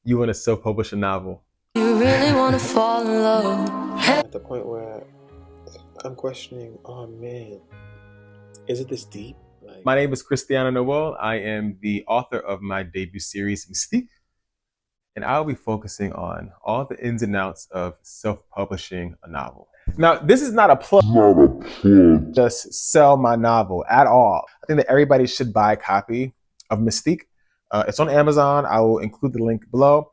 you want to self-publish a novel? You really want to fall in love. At the point where I'm questioning, oh man, is it this deep? My name is Cristiano Noel. I am the author of my debut series, Mystique, and I'll be focusing on all the ins and outs of self-publishing a novel. Now, this is not a plug. Just sell my novel at all. I think that everybody should buy a copy of Mystique. It's on Amazon. I will include the link below.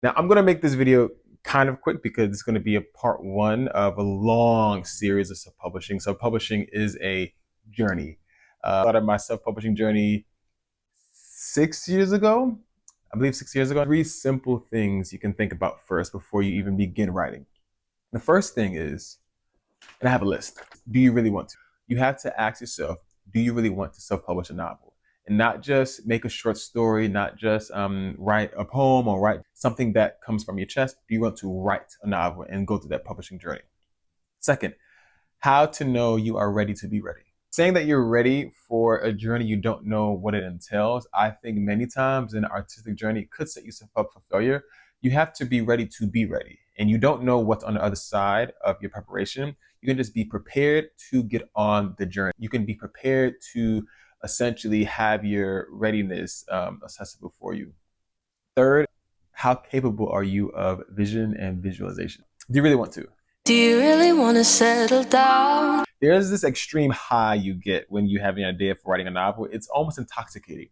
Now, I'm going to make this video kind of quick because it's going to be a part one of a long series of self-publishing. Self-publishing is a journey. I started my self-publishing journey 6 years ago. I believe 6 years ago. 3 simple things you can think about first before you even begin writing. The first thing is, and I have a list, do you really want to? You have to ask yourself, do you really want to self-publish a novel? And not just make a short story, not just write a poem or write something that comes from your chest. Do you want to write a novel and go through that publishing journey? Second, how to know you are ready to be ready. Saying that you're ready for a journey you don't know what it entails, I think many times an artistic journey could set yourself up for failure. You have to be ready to be ready. And you don't know what's on the other side of your preparation. You can just be prepared to get on the journey. You can be prepared to essentially have your readiness accessible for you. Third, how capable are you of vision and visualization? Do you really want to? Do you really want to settle down? There's this extreme high you get when you have an idea for writing a novel. It's almost intoxicating.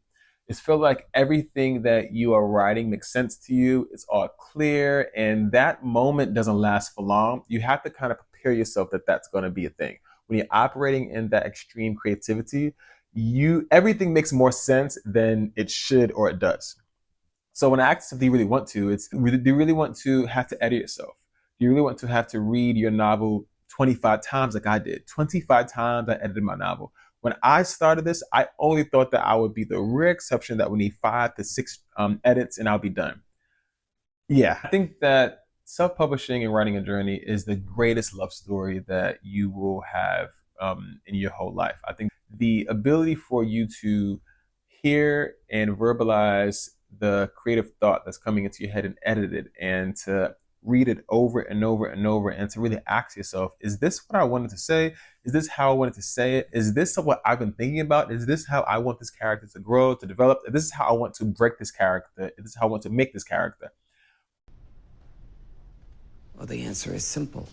It's feel like everything that you are writing makes sense to you. It's all clear, and that moment doesn't last for long. You have to kind of prepare yourself that that's going to be a thing. When you're operating in that extreme creativity, everything makes more sense than it should or it does. So when I ask if you really want to, do you really want to have to edit yourself? Do you really want to have to read your novel 25 times like I did? 25 times I edited my novel. When I started this, I only thought that I would be the rare exception that would need 5 to 6 edits and I'll be done. Yeah, I think that self-publishing and writing a journey is the greatest love story that you will have in your whole life. I think the ability for you to hear and verbalize the creative thought that's coming into your head and edit it, and to read it over and over and over, and to really ask yourself, is this what I wanted to say? Is this how I wanted to say it? Is this what I've been thinking about? Is this how I want this character to grow, to develop? Is this how I want to break this character? Is this how I want to make this character? Well, the answer is simple.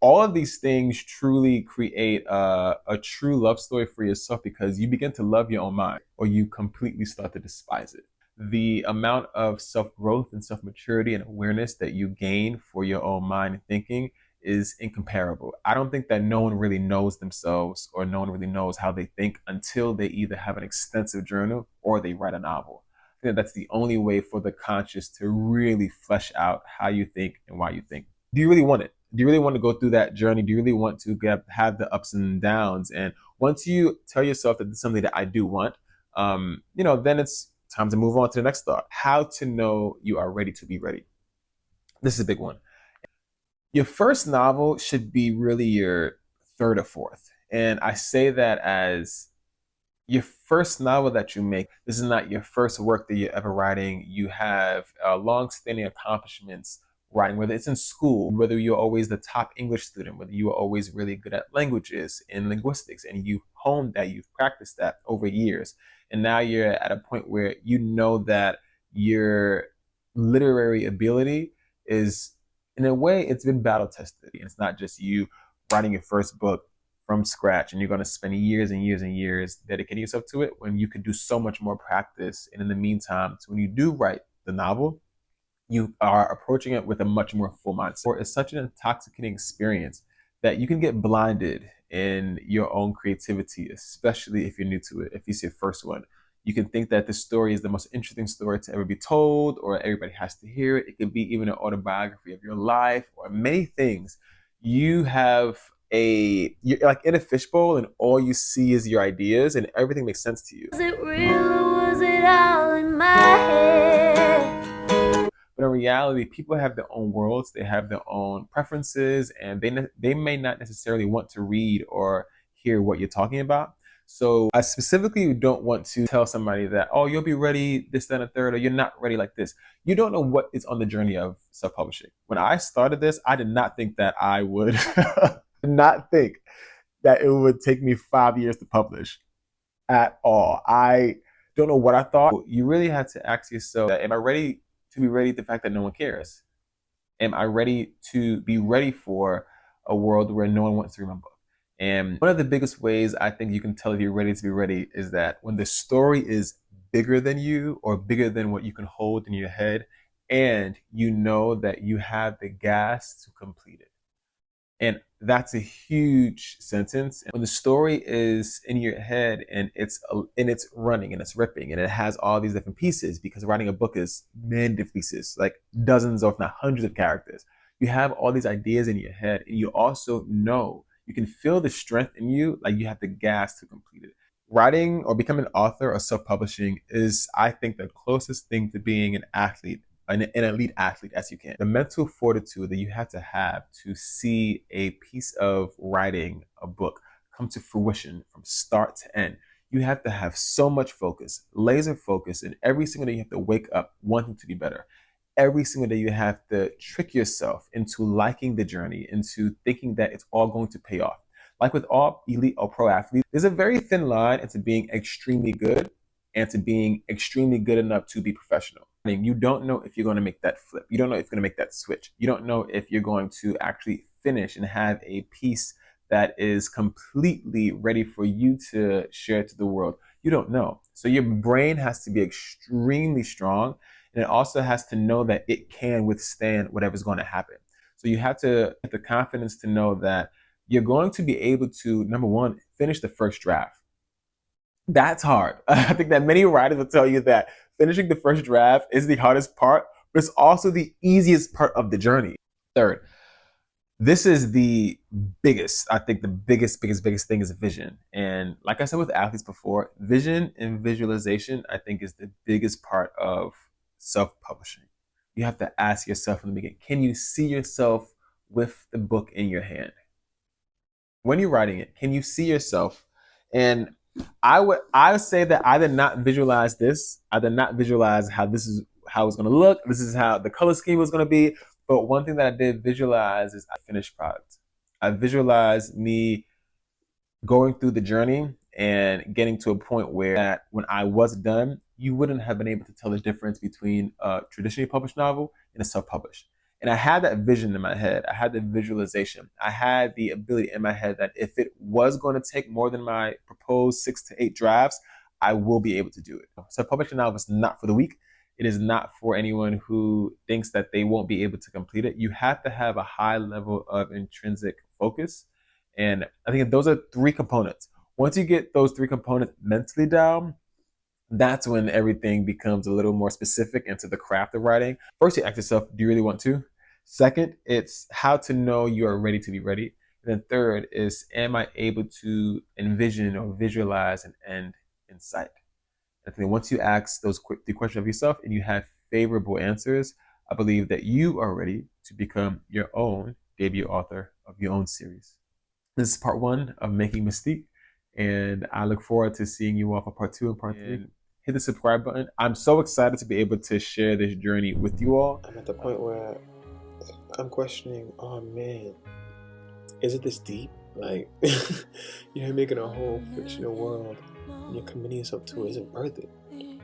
All of these things truly create a true love story for yourself, because you begin to love your own mind, or you completely start to despise it. The amount of self-growth and self-maturity and awareness that you gain for your own mind and thinking is incomparable. I don't think that no one really knows themselves, or no one really knows how they think, until they either have an extensive journal or they write a novel. I think that's the only way for the conscious to really flesh out how you think and why you think. Do you really want it? Do you really want to go through that journey? Do you really want to have the ups and downs? And once you tell yourself that this is something that I do want, then it's time to move on to the next thought. How to know you are ready to be ready. This is a big one. Your first novel should be really your third or fourth. And I say that as your first novel that you make. This is not your first work that you're ever writing. You have long-standing accomplishments writing, whether it's in school, whether you're always the top English student, whether you are always really good at languages and linguistics, and you've honed that, you've practiced that over years. And now you're at a point where you know that your literary ability is, in a way, it's been battle tested. And it's not just you writing your first book from scratch and you're going to spend years and years and years dedicating yourself to it, when you could do so much more practice. And in the meantime, so when you do write the novel, you are approaching it with a much more full mindset. It's such an intoxicating experience that you can get blinded in your own creativity, especially if you're new to it. If it's your first one, you can think that this story is the most interesting story to ever be told, or everybody has to hear it. It could be even an autobiography of your life, or many things. You're like in a fishbowl, and all you see is your ideas, and everything makes sense to you. Was it real, or was it all in my head? But in reality, people have their own worlds, they have their own preferences, and they may not necessarily want to read or hear what you're talking about. So I specifically don't want to tell somebody that, oh, you'll be ready this, then, a third, or you're not ready like this. You don't know what is on the journey of self-publishing. When I started this, I did not think that I would did not think that it would take me 5 years to publish at all. I don't know what I thought. You really had to ask yourself, am I ready to be ready to the fact that no one cares? Am I ready to be ready for a world where no one wants to read my book? And one of the biggest ways I think you can tell if you're ready to be ready is that when the story is bigger than you or bigger than what you can hold in your head, and you know that you have the gas to complete it. And that's a huge sentence. When the story is in your head and it's running and it's ripping and it has all these different pieces, because writing a book is many different pieces, like dozens or if not hundreds of characters. You have all these ideas in your head, and you also know, you can feel the strength in you, like you have the gas to complete it. Writing or becoming an author or self-publishing is, I think, the closest thing to being an athlete, an elite athlete as you can. The mental fortitude that you have to see a piece of writing, a book, come to fruition from start to end. You have to have so much focus, laser focus, and every single day you have to wake up wanting to be better. Every single day you have to trick yourself into liking the journey, into thinking that it's all going to pay off. Like with all elite or pro athletes, there's a very thin line into being extremely good and to being extremely good enough to be professional. I mean, you don't know if you're going to make that flip. You don't know if you're going to make that switch. You don't know if you're going to actually finish and have a piece that is completely ready for you to share to the world. You don't know. So your brain has to be extremely strong, and it also has to know that it can withstand whatever's going to happen. So you have to have the confidence to know that you're going to be able to, number one, finish the first draft. That's hard. I think that many writers will tell you that finishing the first draft is the hardest part, but it's also the easiest part of the journey. Third, this is the biggest, I think the biggest thing is vision. And like I said with athletes before, vision and visualization, I think, is the biggest part of self-publishing. You have to ask yourself in the beginning, can you see yourself with the book in your hand? When you're writing it, can you see yourself? And I would say that I did not visualize this. I did not visualize how this is how it's going to look. This is how the color scheme was going to be. But one thing that I did visualize is a finished product. I visualized me going through the journey and getting to a point where that when I was done, you wouldn't have been able to tell the difference between a traditionally published novel and a self-published. And I had that vision in my head. I had the visualization. I had the ability in my head that if it was going to take more than my proposed 6 to 8 drafts, I will be able to do it. So publishing a novel is not for the weak. It is not for anyone who thinks that they won't be able to complete it. You have to have a high level of intrinsic focus. And I think those are 3 components. Once you get those 3 components mentally down, that's when everything becomes a little more specific into the craft of writing. First, you ask yourself, do you really want to? Second, it's how to know you are ready to be ready. And then third is, am I able to envision or visualize an end in sight? I think once you ask those 3 questions of yourself and you have favorable answers, I believe that you are ready to become your own debut author of your own series. This is part 1 of Making Mystique, and I look forward to seeing you all for part 2 and part 3. Hit the subscribe button. I'm so excited to be able to share this journey with you all. I'm at the point where I'm questioning, oh man, is it this deep? Like, you're making a whole fictional world and you're committing yourself to it. Is it worth it?